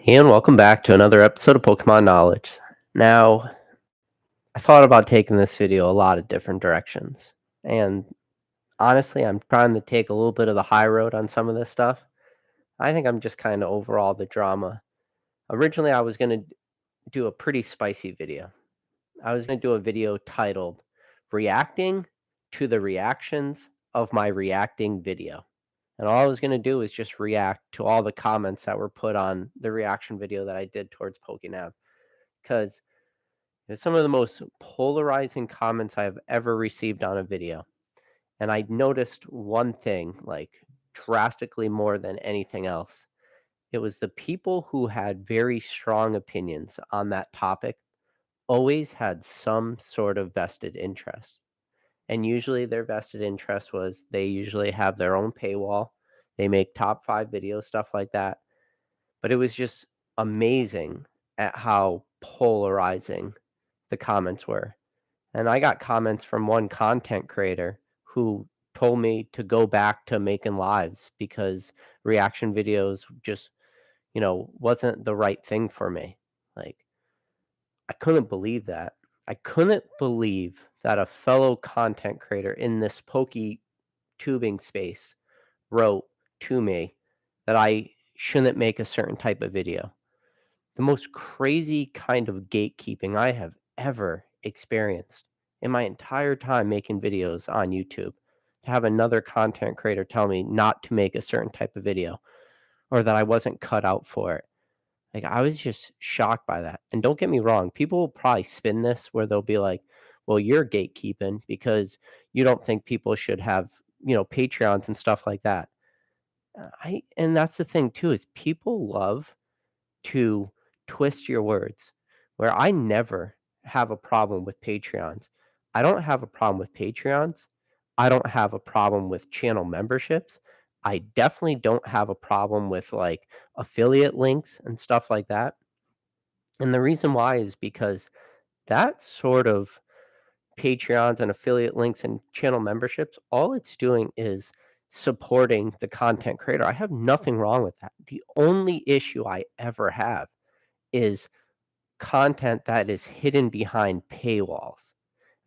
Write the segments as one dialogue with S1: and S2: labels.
S1: Hey, and welcome back to another episode of Pokemon Knowledge. Now, I thought about taking this video a lot of different directions. And honestly, I'm trying to take a little bit of the high road on some of this stuff. I think I'm just kind of over all the drama. Originally, I was going to do a pretty spicy video. I was going to do a video titled Reacting to the Reactions of My Reacting Video. And all I was going to do is just react to all the comments that were put on the reaction video that I did towards Pokemon. Because it's some of the most polarizing comments I've ever received on a video. And I noticed one thing, like drastically more than anything else. It was the people who had very strong opinions on that topic always had some sort of vested interest. And usually their vested interest was they usually have their own paywall. They make top 5 videos, stuff like that. But it was just amazing at how polarizing the comments were. And I got comments from one content creator who told me to go back to making lives because reaction videos just, wasn't the right thing for me. Like, I couldn't believe that. I couldn't believe that a fellow content creator in this pokey tubing space wrote to me that I shouldn't make a certain type of video. The most crazy kind of gatekeeping I have ever experienced in my entire time making videos on YouTube. To have another content creator tell me not to make a certain type of video or that I wasn't cut out for it. Like, I was just shocked by that. And don't get me wrong, people will probably spin this where they'll be like, well, you're gatekeeping because you don't think people should have, Patreons and stuff like that. And that's the thing too, is people love to twist your words, where I never have a problem with Patreons. I don't have a problem with Patreons. I don't have a problem with channel memberships. I definitely don't have a problem with like affiliate links and stuff like that. And the reason why is because that sort of Patreons and affiliate links and channel memberships, all it's doing is supporting the content creator. I have nothing wrong with that. The only issue I ever have is content that is hidden behind paywalls.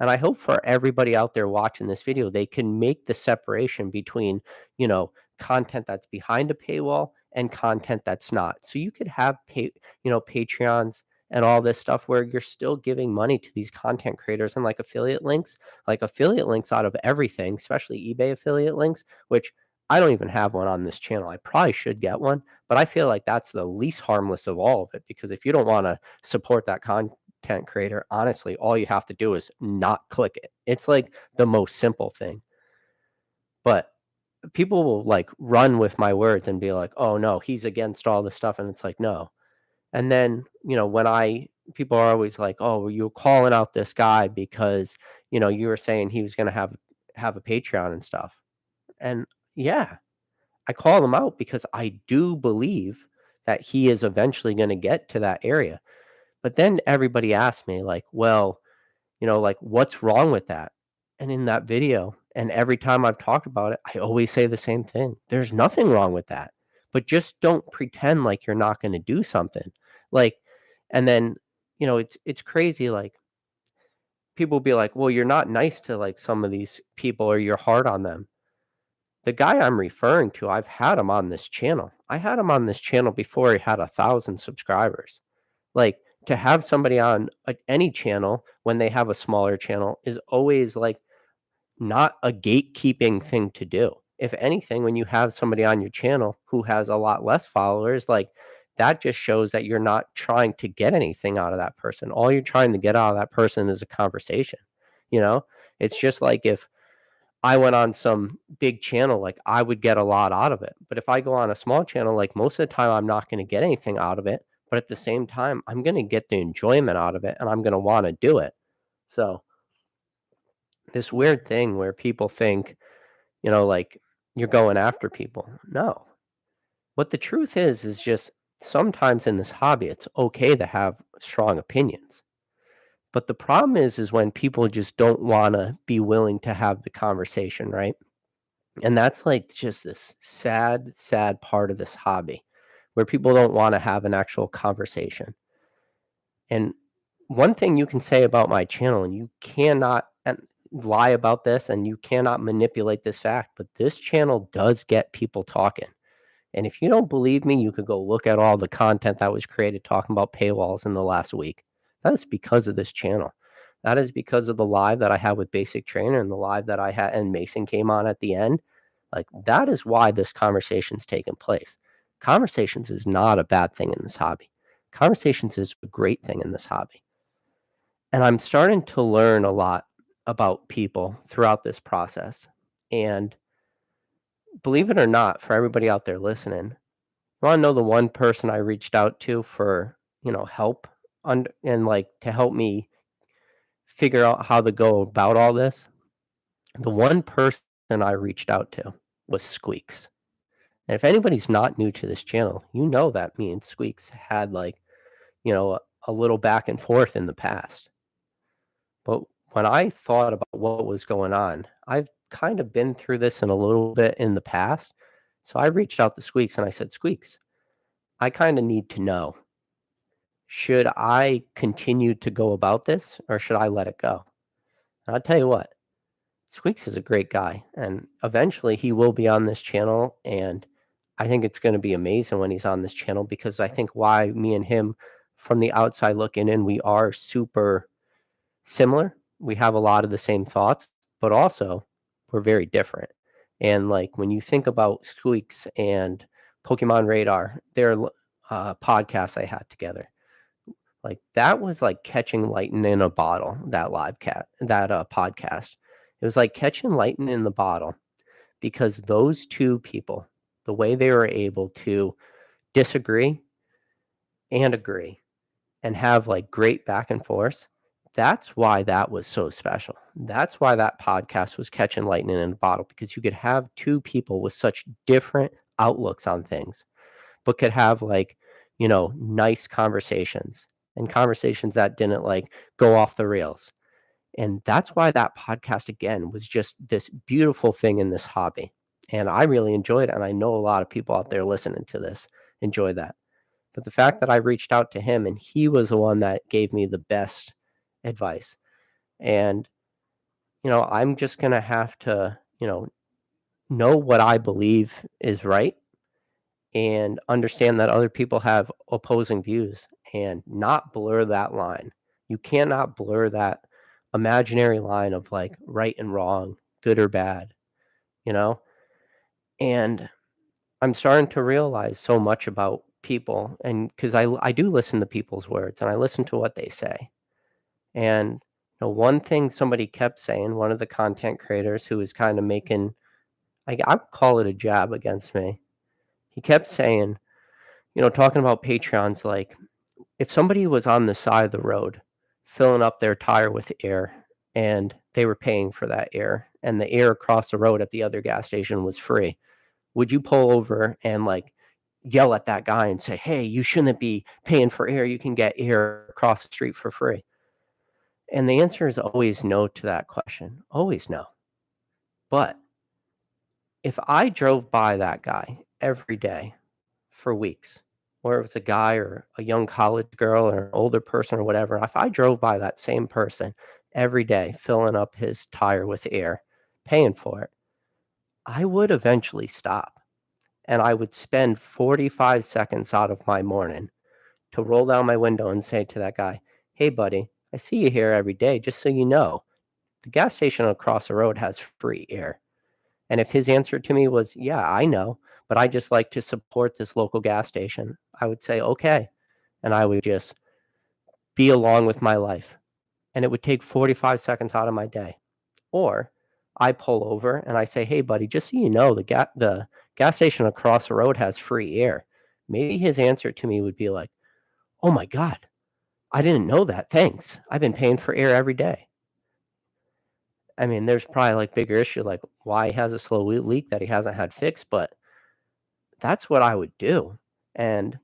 S1: And I hope for everybody out there watching this video, they can make the separation between, content that's behind a paywall and content that's not. So you could have Patreons and all this stuff where you're still giving money to these content creators and like affiliate links out of everything, especially eBay affiliate links, which I don't even have one on this channel. I probably should get one, but I feel like that's the least harmless of all of it because if you don't want to support that content creator, honestly, all you have to do is not click it. It's like the most simple thing. But people will like run with my words and be like, "Oh no, he's against all this stuff." And it's like, "No." And then, when people are always like, "Oh, well, you're calling out this guy because, you were saying he was going to have a Patreon and stuff." And yeah, I call him out because I do believe that he is eventually going to get to that area. But then everybody asks me like, "Well, like what's wrong with that?" And in that video, and every time I've talked about it, I always say the same thing. There's nothing wrong with that. But just don't pretend like you're not going to do something. Like and then, it's crazy like people will be like, "Well, you're not nice to like some of these people or you're hard on them." The guy I'm referring to, I've had him on this channel. I had him on this channel before he had 1,000 subscribers. Like, to have somebody on any channel when they have a smaller channel is always, like, not a gatekeeping thing to do. If anything, when you have somebody on your channel who has a lot less followers, like, that just shows that you're not trying to get anything out of that person. All you're trying to get out of that person is a conversation, you know? It's just like if I went on some big channel, like, I would get a lot out of it. But if I go on a small channel, like, most of the time, I'm not gonna get anything out of it, but at the same time, I'm gonna get the enjoyment out of it, and I'm gonna wanna do it. So, this weird thing where people think, like, you're going after people. No. What the truth is just sometimes in this hobby, it's okay to have strong opinions. But the problem is when people just don't wanna be willing to have the conversation, right? And that's, like, just this sad, sad part of this hobby where people don't want to have an actual conversation. And one thing you can say about my channel, and you cannot lie about this, and you cannot manipulate this fact, but this channel does get people talking. And if you don't believe me, you could go look at all the content that was created talking about paywalls in the last week. That is because of this channel. That is because of the live that I had with Basic Trainer and the live that I had and Mason came on at the end. Like, that is why this conversation's taking place. Conversations is not a bad thing in this hobby. Conversations is a great thing in this hobby. And I'm starting to learn a lot about people throughout this process. And believe it or not, for everybody out there listening, you wanna know the one person I reached out to for, help and, like, to help me figure out how to go about all this? The one person I reached out to was Squeaks. And if anybody's not new to this channel, you know that me and Squeaks had, like, a little back and forth in the past. But when I thought about what was going on, I've kind of been through this in a little bit in the past. So I reached out to Squeaks and I said, "Squeaks, I kinda need to know, should I continue to go about this or should I let it go?" And I'll tell you what, Squeaks is a great guy, and eventually he will be on this channel, and I think it's gonna be amazing when he's on this channel because I think why me and him, from the outside looking in, we are super similar. We have a lot of the same thoughts, but also we're very different. And, like, when you think about Squeaks and Pokemon Radar, their podcasts I had together, like, that was like catching lightning in a bottle, that podcast. It was like catching lightning in the bottle because those 2 people, the way they were able to disagree and agree and have, like, great back and forth, that's why that was so special. That's why that podcast was catching lightning in a bottle, because you could have 2 people with such different outlooks on things, but could have, like, nice conversations and conversations that didn't, like, go off the rails. And that's why that podcast, again, was just this beautiful thing in this hobby. And I really enjoyed it, and I know a lot of people out there listening to this enjoy that. But the fact that I reached out to him and he was the one that gave me the best advice. And, I'm just gonna have to, know what I believe is right and understand that other people have opposing views and not blur that line. You cannot blur that imaginary line of, like, right and wrong, good or bad, you know? And I'm starting to realize so much about people, and because I do listen to people's words and I listen to what they say. And, one thing somebody kept saying, one of the content creators who was kind of making, I would call it a jab against me. He kept saying, talking about Patreons, like, if somebody was on the side of the road filling up their tire with air and they were paying for that air and the air across the road at the other gas station was free, would you pull over and, like, yell at that guy and say, "Hey, you shouldn't be paying for air. You can get air across the street for free"? And the answer is always no to that question. Always no. But if I drove by that guy every day for weeks, or if it's a guy or a young college girl or an older person or whatever, if I drove by that same person every day, filling up his tire with air, paying for it, I would eventually stop. And I would spend 45 seconds out of my morning to roll down my window and say to that guy, "Hey, buddy, I see you here every day. Just so you know, the gas station across the road has free air." And if his answer to me was, "Yeah, I know, but I just like to support this local gas station," I would say, "Okay." And I would just be along with my life. And it would take 45 seconds out of my day. Or I pull over and I say, "Hey, buddy, just so you know, the gas station across the road has free air." Maybe his answer to me would be like, "Oh my God, I didn't know that. Thanks. I've been paying for air every day." I mean, there's probably, like, bigger issue, like why he has a slow leak that he hasn't had fixed, but that's what I would do. And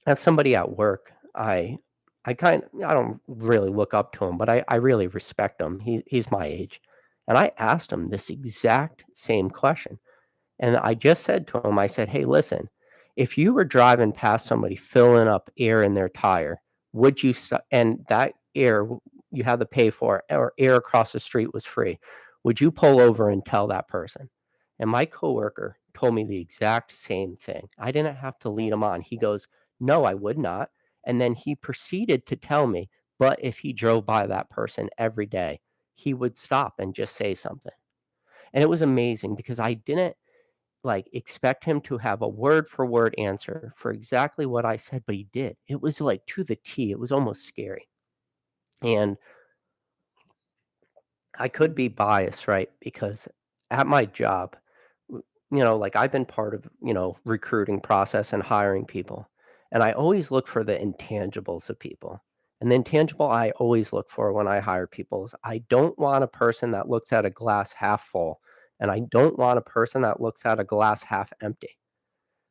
S1: I have somebody at work, I don't really look up to him, but I really respect him. He's my age. And I asked him this exact same question. And I just said to him, I said, "Hey, listen, If you were driving past somebody filling up air in their tire, would you stop? And that air you had to pay for, or air across the street was free. Would you pull over and tell that person? And my coworker told me the exact same thing. I didn't have to lead him on. He goes, "No, I would not." And then he proceeded to tell me, but if he drove by that person every day, he would stop and just say something. And it was amazing because I didn't like expect him to have a word for word answer for exactly what I said, but he did. It was like to the T. It was almost scary. And I could be biased, right? Because at my job, like I've been part of, recruiting process and hiring people. And I always look for the intangibles of people. And the intangible I always look for when I hire people is I don't want a person that looks at a glass half full. And I don't want a person that looks at a glass half empty.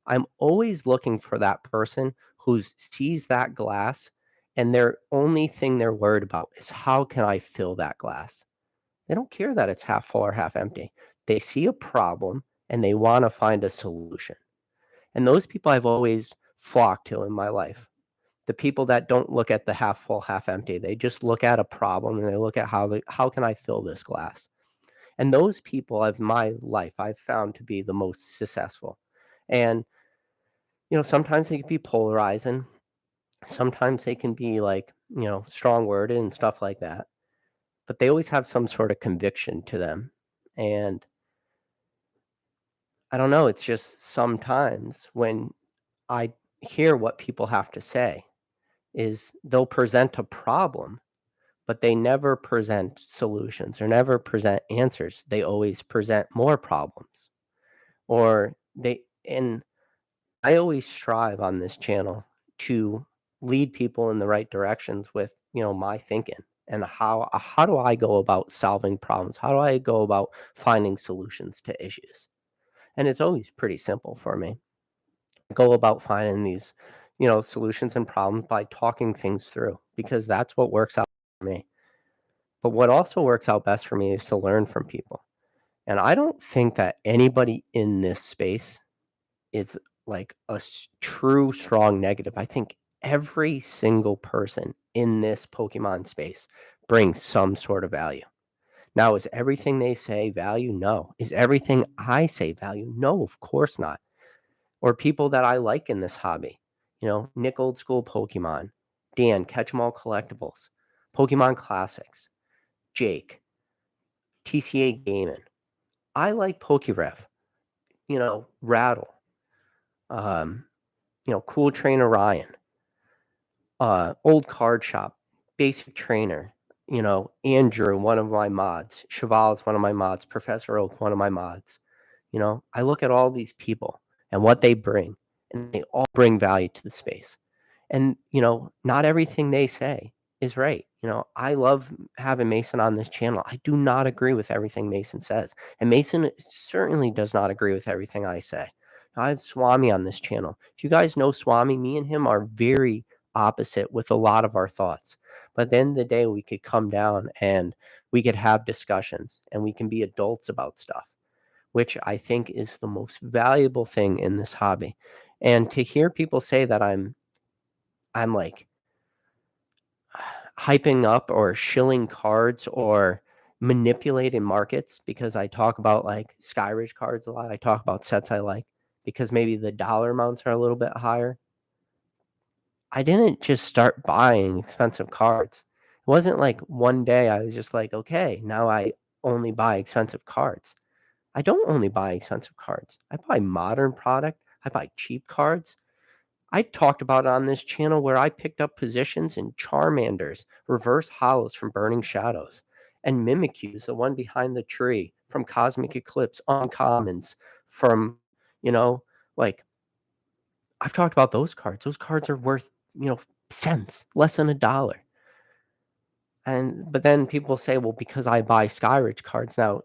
S1: I'm always looking for that person who sees that glass and their only thing they're worried about is how can I fill that glass? They don't care that it's half full or half empty. They see a problem and they want to find a solution. And those people I've always flocked to in my life. The people that don't look at the half full, half empty. They just look at a problem and they look at how can I fill this glass? And those people of my life I've found to be the most successful. And sometimes they can be polarizing. Sometimes they can be like, strong worded and stuff like that. But they always have some sort of conviction to them. And I don't know, it's just sometimes when I hear what people have to say is they'll present a problem, but they never present solutions or never present answers. They always present more problems. Or and I always strive on this channel to lead people in the right directions with, my thinking and how do I go about solving problems? How do I go about finding solutions to issues? And it's always pretty simple for me. I go about finding these, solutions and problems by talking things through because that's what works out for me. But what also works out best for me is to learn from people. And I don't think that anybody in this space is like a true strong negative. I think every single person in this Pokemon space brings some sort of value. Now, is everything they say value? No. Is everything I say value? No, of course not. Or people that I like in this hobby, Nick Old School Pokemon, Dan, Catch 'em All Collectibles, Pokemon Classics, Jake, TCA Gaming. I like Pokerev, Rattle, um, Cool Trainer Ryan, Old Card Shop, Basic Trainer, Andrew, one of my mods, Cheval is one of my mods, Professor Oak, one of my mods. I look at all these people and what they bring, and they all bring value to the space. And, not everything they say is right. I love having Mason on this channel. I do not agree with everything Mason says. And Mason certainly does not agree with everything I say. I have Swami on this channel. If you guys know Swami, me and him are very opposite with a lot of our thoughts. But at the end of the day, we could come down and we could have discussions and we can be adults about stuff, which I think is the most valuable thing in this hobby. And to hear people say that I'm like hyping up or shilling cards or manipulating markets because I talk about like Skyridge cards a lot. I talk about sets I like because maybe the dollar amounts are a little bit higher. I didn't just start buying expensive cards. It wasn't like one day I was just like, okay, now I only buy expensive cards. I don't only buy expensive cards. I buy modern product. I buy cheap cards. I talked about it on this channel where I picked up positions in Charmanders, reverse hollows from Burning Shadows, and Mimikyus, the one behind the tree from Cosmic Eclipse, uncommons from, you know, like I've talked about those cards. Those cards are worth, cents, less than $1. But then people say, well, because I buy Skyridge cards now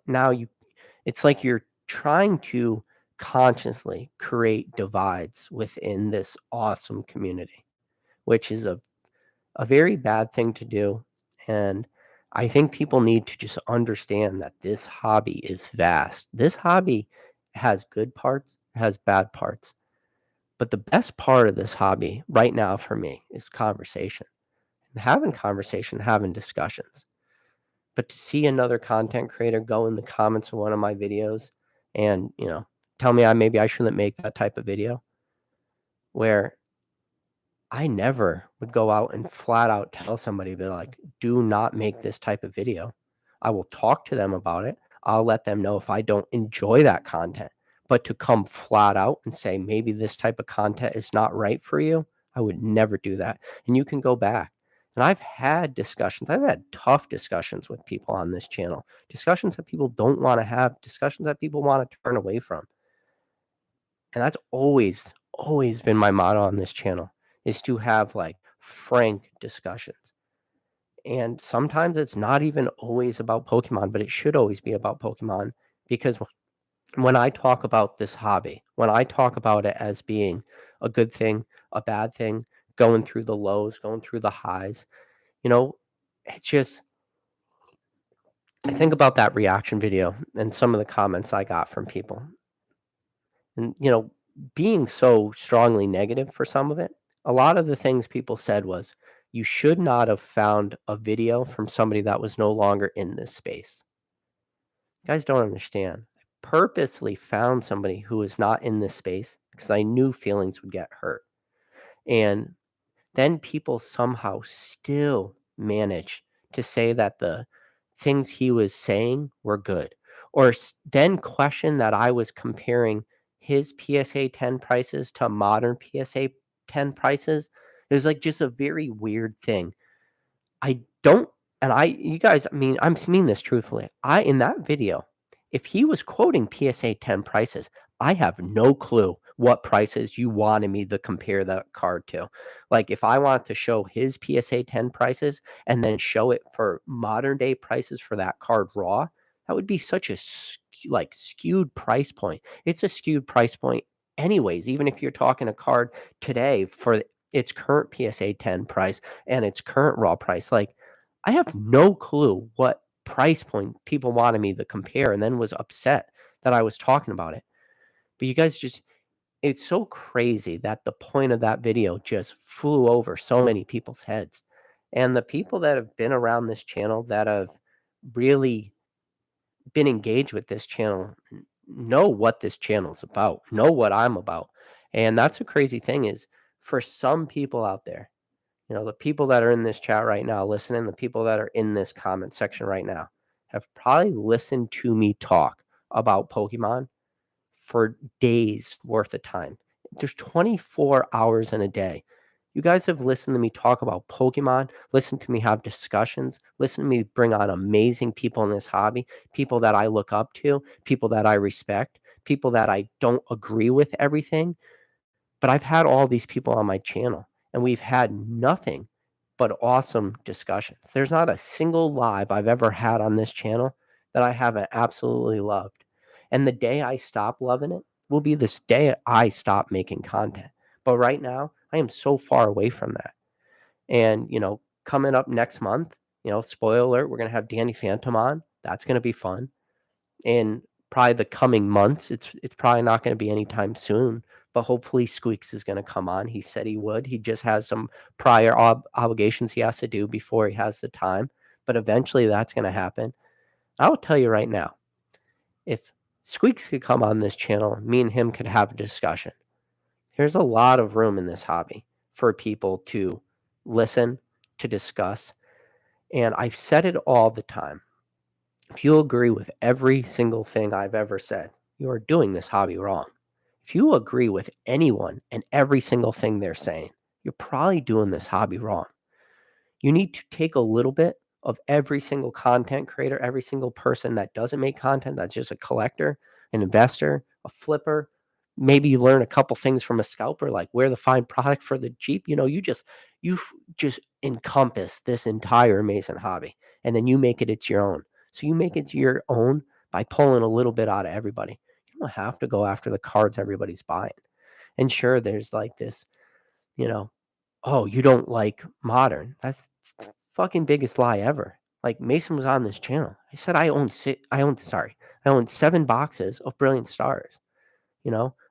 S1: it's like you're trying to consciously create divides within this awesome community, which is a very bad thing to do. And I think people need to just understand that this hobby is vast. This hobby has good parts, has bad parts. But the best part of this hobby right now for me is conversation. And having discussions. But to see another content creator go in the comments of one of my videos and, tell me maybe I shouldn't make that type of video, where I never would go out and flat out tell somebody, be like, do not make this type of video. I will talk to them about it. I'll let them know if I don't enjoy that content. But to come flat out and say, maybe this type of content is not right for you, I would never do that. And you can go back. And I've had tough discussions with people on this channel, discussions that people don't want to have, discussions that people want to turn away from. And that's always been my motto on this channel, is to have like frank discussions. And sometimes it's not even always about Pokemon, but it should always be about Pokemon, because when I talk about this hobby, when I talk about it as being a good thing, a bad thing, going through the lows, going through the highs, it's just, I think about that reaction video and some of the comments I got from people. And, being so strongly negative for some of it, a lot of the things people said was, you should not have found a video from somebody that was no longer in this space. You guys don't understand. I purposely found somebody who was not in this space because I knew feelings would get hurt. And then people somehow still manage to say that the things he was saying were good, or then question that I was comparing his PSA 10 prices to modern PSA 10 prices. It was like just a very weird thing. I don't, and you guys, I'm mean this truthfully. In that video, if he was quoting PSA 10 prices, I have no clue what prices you wanted me to compare that card to. Like, if I wanted to show his PSA 10 prices and then show it for modern day prices for that card raw, that would be such a skewed price point. It's a skewed price point anyways, even if you're talking a card today for its current PSA 10 price and its current raw price. Like, I have no clue what price point people wanted me to compare, and then was upset that I was talking about it. But you guys it's so crazy that the point of that video just flew over so many people's heads. And the people that have been around this channel, that have really been engaged with this channel, know what this channel is about, know what I'm about. And that's a crazy thing, is for some people out there, the people that are in this chat right now listening, the people that are in this comment section right now, have probably listened to me talk about Pokemon for days worth of time. There's 24 hours in a day. You guys have listened to me talk about Pokemon, listened to me have discussions, listen to me bring on amazing people in this hobby, people that I look up to, people that I respect, people that I don't agree with everything. But I've had all these people on my channel, and we've had nothing but awesome discussions. There's not a single live I've ever had on this channel that I haven't absolutely loved. And the day I stop loving it will be this day I stop making content. But right now, I am so far away from that. And, coming up next month, spoiler alert, we're going to have Danny Phantom on. That's going to be fun. In probably the coming months, it's probably not going to be anytime soon, but hopefully Squeaks is going to come on. He said he would. He just has some prior obligations he has to do before he has the time, but eventually that's going to happen. I'll tell you right now, if Squeaks could come on this channel, me and him could have a discussion. There's a lot of room in this hobby for people to listen, to discuss, and I've said it all the time. If you agree with every single thing I've ever said, you are doing this hobby wrong. If you agree with anyone and every single thing they're saying, you're probably doing this hobby wrong. You need to take a little bit of every single content creator, every single person that doesn't make content, that's just a collector, an investor, a flipper. Maybe you learn a couple things from a scalper, like where to find product for the Jeep. You just encompass this entire amazing hobby, and then you make it's your own. So you make it your own by pulling a little bit out of everybody. You don't have to go after the cards everybody's buying. And sure, there's like this, oh, you don't like modern. That's the fucking biggest lie ever. Like, Mason was on this channel. I said I own 7 boxes of Brilliant Stars.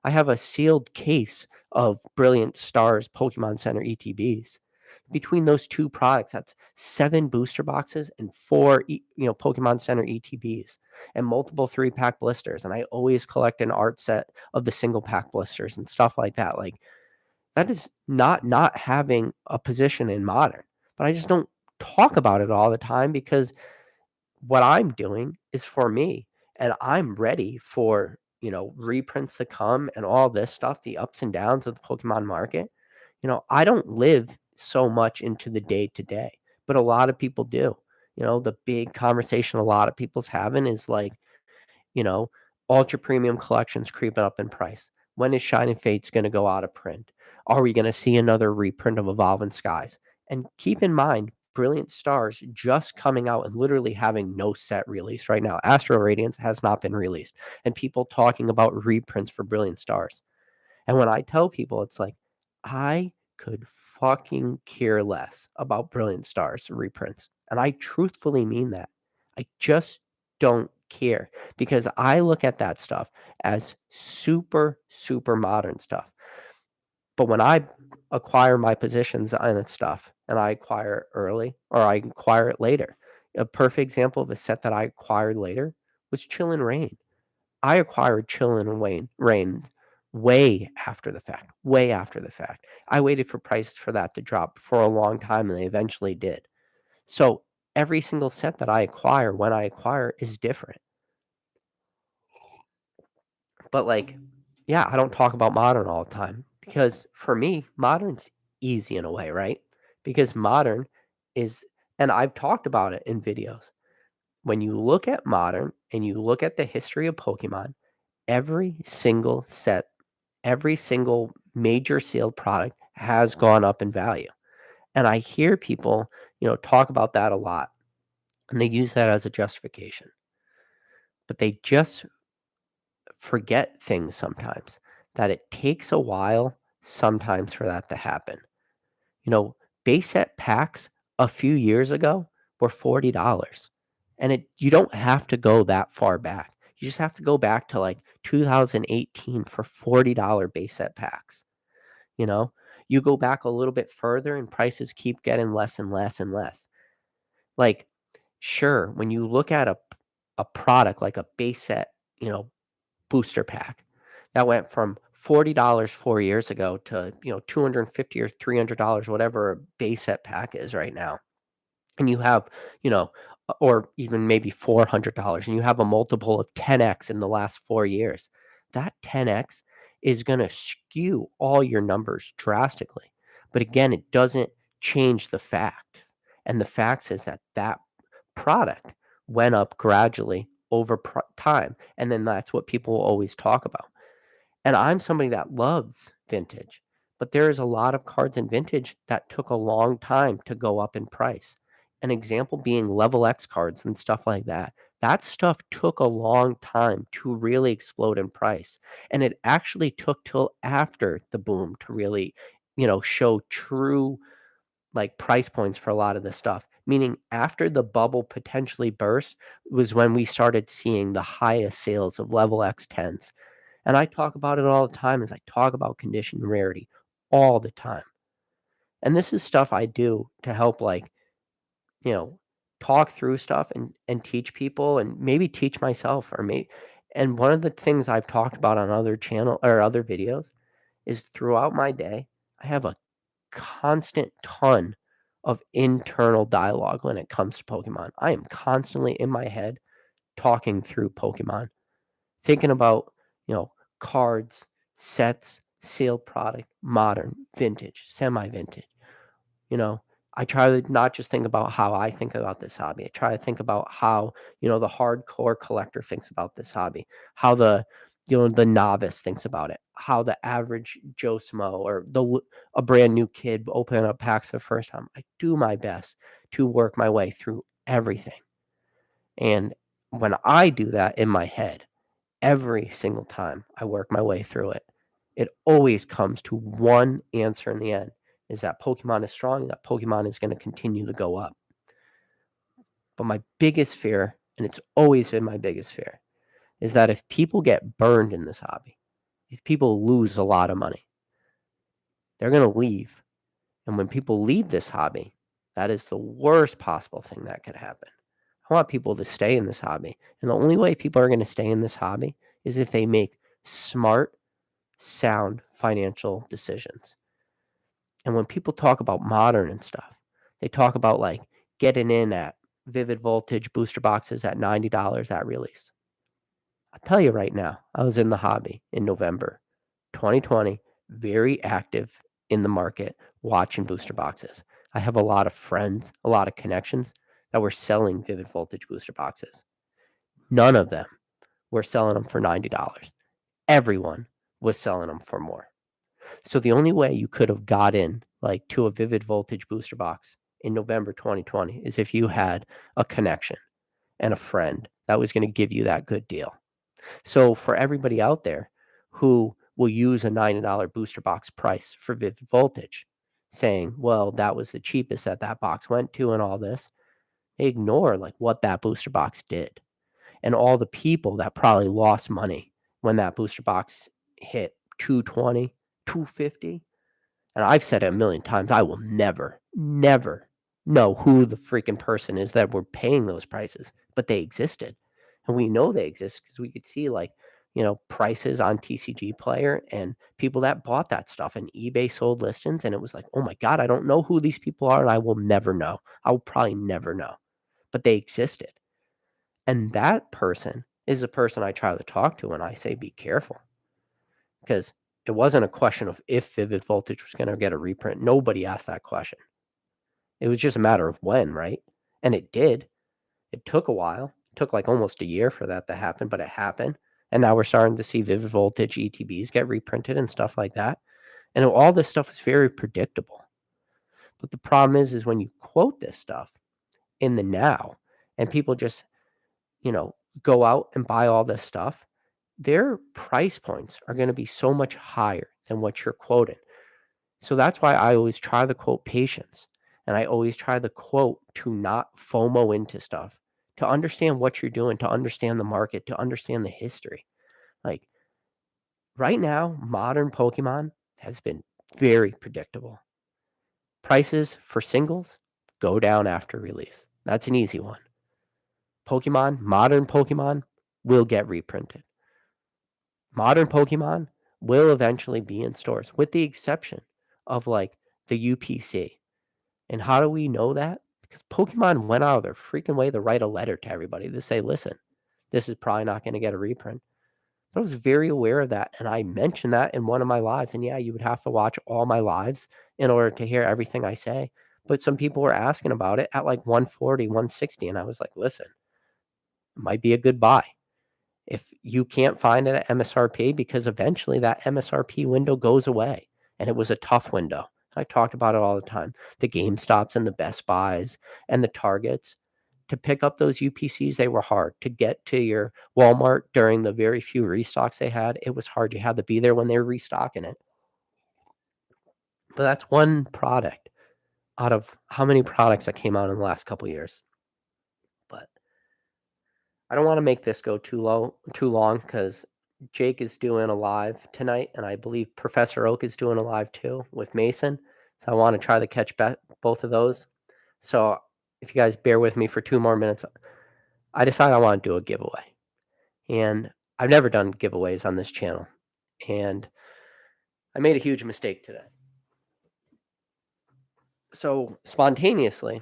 S1: I have a sealed case of Brilliant Stars Pokemon Center ETBs. Between those two products, that's 7 booster boxes and 4, Pokemon Center ETBs and multiple 3-pack blisters. And I always collect an art set of the single pack blisters and stuff like that. Like, that is not having a position in Modern, but I just don't talk about it all the time because what I'm doing is for me, and I'm ready for, reprints to come and all this stuff, the ups and downs of the Pokemon market. I don't live so much into the day to day, but a lot of people do. The big conversation a lot of people's having is like, you know, ultra premium collections creeping up in price. When is Shining Fates going to go out of print? Are we going to see another reprint of Evolving Skies? And keep in mind, Brilliant Stars just coming out and literally having no set release right now. Astral Radiance has not been released, and people talking about reprints for Brilliant Stars. And when I tell people, it's like, I could fucking care less about Brilliant Stars reprints. And I truthfully mean that. I just don't care because I look at that stuff as super, super modern stuff. But when I acquire my positions on its stuff and I acquire it early or I acquire it later, a perfect example of a set that I acquired later was Chill and Rain. I acquired Chill and Rain way after the fact, way after the fact. I waited for prices for that to drop for a long time, and they eventually did. So every single set that I acquire when I acquire is different. But like, yeah, I don't talk about Modern all the time because for me, Modern's easy in a way, right? Because Modern is, and I've talked about it in videos. When you look at Modern and you look at the history of Pokemon, every single set, every single major sealed product has gone up in value. And I hear people, talk about that a lot, and they use that as a justification. But they just forget things sometimes, that it takes a while sometimes for that to happen. Base set packs a few years ago were $40. And you don't have to go that far back. You just have to go back to like 2018 for $40 base set packs. You know, you go back a little bit further and prices keep getting less and less and less. Like, sure, when you look at a product like a base set, booster pack that went from $40 4 years ago to, $250 or $300, whatever a base set pack is right now. And you have, you know, or even maybe $400, and you have a multiple of 10x in the last 4 years. That 10x is going to skew all your numbers drastically. But again, it doesn't change the facts. And the facts is that product went up gradually over time. And then that's what people will always talk about. And I'm somebody that loves vintage, but there is a lot of cards in vintage that took a long time to go up in price. An example being level X cards and stuff like that. That stuff took a long time to really explode in price. And it actually took till after the boom to really, show true like price points for a lot of this stuff. Meaning after the bubble potentially burst was when we started seeing the highest sales of level X10s. And I talk about it all the time as I talk about condition rarity all the time. And this is stuff I do to help like, you know, talk through stuff and teach people and maybe teach myself or me. And one of the things I've talked about on other channel or other videos is throughout my day, I have a constant ton of internal dialogue when it comes to Pokemon. I am constantly in my head talking through Pokemon, thinking about, cards, sets, sealed product, modern, vintage, semi-vintage. You know, I try to not just think about how I think about this hobby. I try to think about how, the hardcore collector thinks about this hobby, how the novice thinks about it, how the average Joe Smo or a brand new kid opening up packs for the first time. I do my best to work my way through everything. And when I do that in my head, every single time I work my way through it, it always comes to one answer in the end, is that Pokemon is strong, that Pokemon is going to continue to go up. But my biggest fear, and it's always been my biggest fear, is that if people get burned in this hobby, if people lose a lot of money, they're going to leave. And when people leave this hobby, that is the worst possible thing that could happen. I want people to stay in this hobby. And the only way people are going to stay in this hobby is if they make smart, sound financial decisions. And when people talk about modern and stuff, they talk about like getting in at Vivid Voltage booster boxes at $90 at release. I'll tell you right now, I was in the hobby in November 2020, very active in the market watching booster boxes. I have a lot of friends, a lot of connections that were selling Vivid Voltage booster boxes. None of them were selling them for $90. Everyone was selling them for more. So the only way you could have got in like to a Vivid Voltage booster box in November 2020 is if you had a connection and a friend that was going to give you that good deal. So for everybody out there who will use a $90 booster box price for Vivid Voltage, saying, well, that was the cheapest that box went to and all this, they ignore like what that booster box did and all the people that probably lost money when that booster box hit 220, 250. And I've said it a million times, I will never, never know who the freaking person is that were paying those prices, but they existed. And we know they exist because we could see like, prices on TCG Player and people that bought that stuff, and eBay sold listings. And it was like, oh my God, I don't know who these people are. And I will never know. I will probably never know, but they existed. And that person is the person I try to talk to when I say, be careful. Because it wasn't a question of if Vivid Voltage was going to get a reprint. Nobody asked that question. It was just a matter of when, right? And it did. It took a while. It took like almost a year for that to happen, but it happened. And now we're starting to see Vivid Voltage ETBs get reprinted and stuff like that. And all this stuff is very predictable. But the problem is when you quote this stuff in the now and people just, go out and buy all this stuff, their price points are going to be so much higher than what you're quoting. So that's why I always try to quote patience. And I always try to quote to not FOMO into stuff, to understand what you're doing, to understand the market, to understand the history. Like right now, modern Pokemon has been very predictable. Prices for singles go down after release. That's an easy one. Modern Pokemon will get reprinted. Modern Pokemon will eventually be in stores, with the exception of like the UPC. And how do we know that? Because Pokemon went out of their freaking way to write a letter to everybody to say, listen, this is probably not going to get a reprint. But I was very aware of that. And I mentioned that in one of my lives. And yeah, you would have to watch all my lives in order to hear everything I say. But some people were asking about it at like 140, 160. And I was like, listen, it might be a good buy. If you can't find it at MSRP, because eventually that MSRP window goes away. And it was a tough window. I talked about it all the time. The GameStops and the Best Buys and the Targets. To pick up those UPCs, they were hard. To get to your Walmart during the very few restocks they had, it was hard. You had to be there when they were restocking it. But that's one product out of how many products that came out in the last couple of years. But I don't want to make this go too long because Jake is doing a live tonight, and I believe Professor Oak is doing a live too with Mason. So I want to try to catch both of those. So if you guys bear with me for 2 more minutes, I decided I want to do a giveaway. And I've never done giveaways on this channel. And I made a huge mistake today. So spontaneously,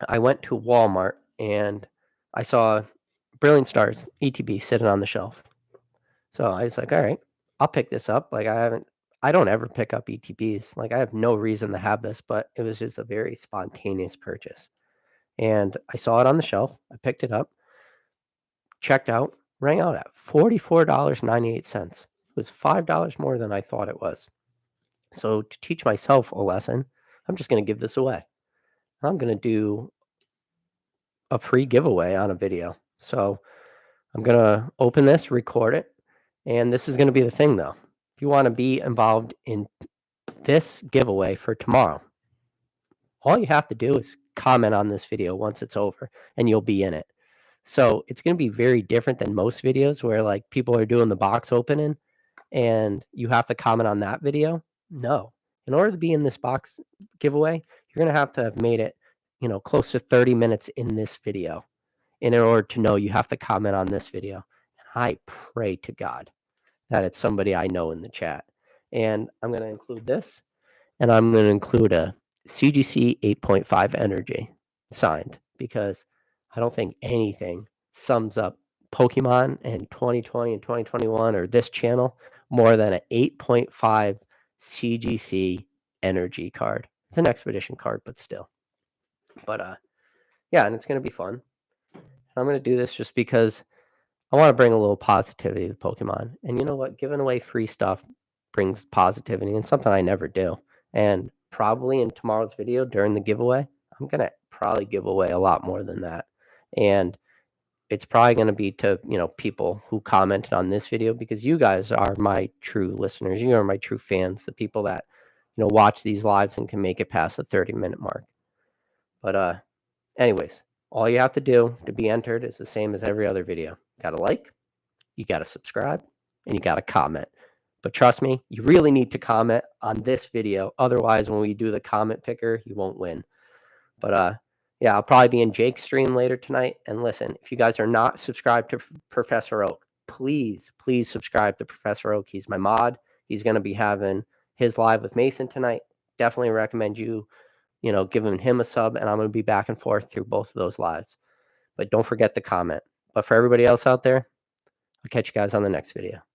S1: I went to Walmart and I saw Brilliant Stars ETB sitting on the shelf. So I was like, all right, I'll pick this up. Like I don't ever pick up ETBs. Like I have no reason to have this, but it was just a very spontaneous purchase. And I saw it on the shelf. I picked it up, checked out, rang out at $44.98. It was $5 more than I thought it was. So to teach myself a lesson, I'm just going to give this away. I'm going to do a free giveaway on a video. So I'm going to open this, record it, and this is going to be the thing though. If you want to be involved in this giveaway for tomorrow, all you have to do is comment on this video once it's over and you'll be in it. So it's going to be very different than most videos where like people are doing the box opening and you have to comment on that video. No, In order to be in this box giveaway, you're going to have made it, close to 30 minutes in this video. And in order to know, you have to comment on this video. I pray to God that it's somebody I know in the chat. And I'm going to include this, and I'm going to include a CGC 8.5 energy signed, because I don't think anything sums up Pokemon in 2020 and 2021, or this channel, more than an 8.5 CGC energy card. It's an expedition card, but still. But yeah, and it's going to be fun. I'm going to do this just because I want to bring a little positivity to Pokemon. And you know what? Giving away free stuff brings positivity, and something I never do. And probably in tomorrow's video during the giveaway, I'm going to probably give away a lot more than that. And it's probably going to be to, people who commented on this video, because you guys are my true listeners. You are my true fans, the people that, watch these lives and can make it past the 30-minute mark. But anyways, all you have to do to be entered is the same as every other video. You got to like, you got to subscribe, and you got to comment. But trust me, you really need to comment on this video. Otherwise, when we do the comment picker, you won't win. But yeah, I'll probably be in Jake's stream later tonight. And listen, if you guys are not subscribed to Professor Oak, please subscribe to Professor Oak. He's my mod. He's going to be having his live with Mason tonight. Definitely recommend you, giving him a sub, and I'm going to be back and forth through both of those lives. But don't forget to comment. But for everybody else out there, I'll catch you guys on the next video.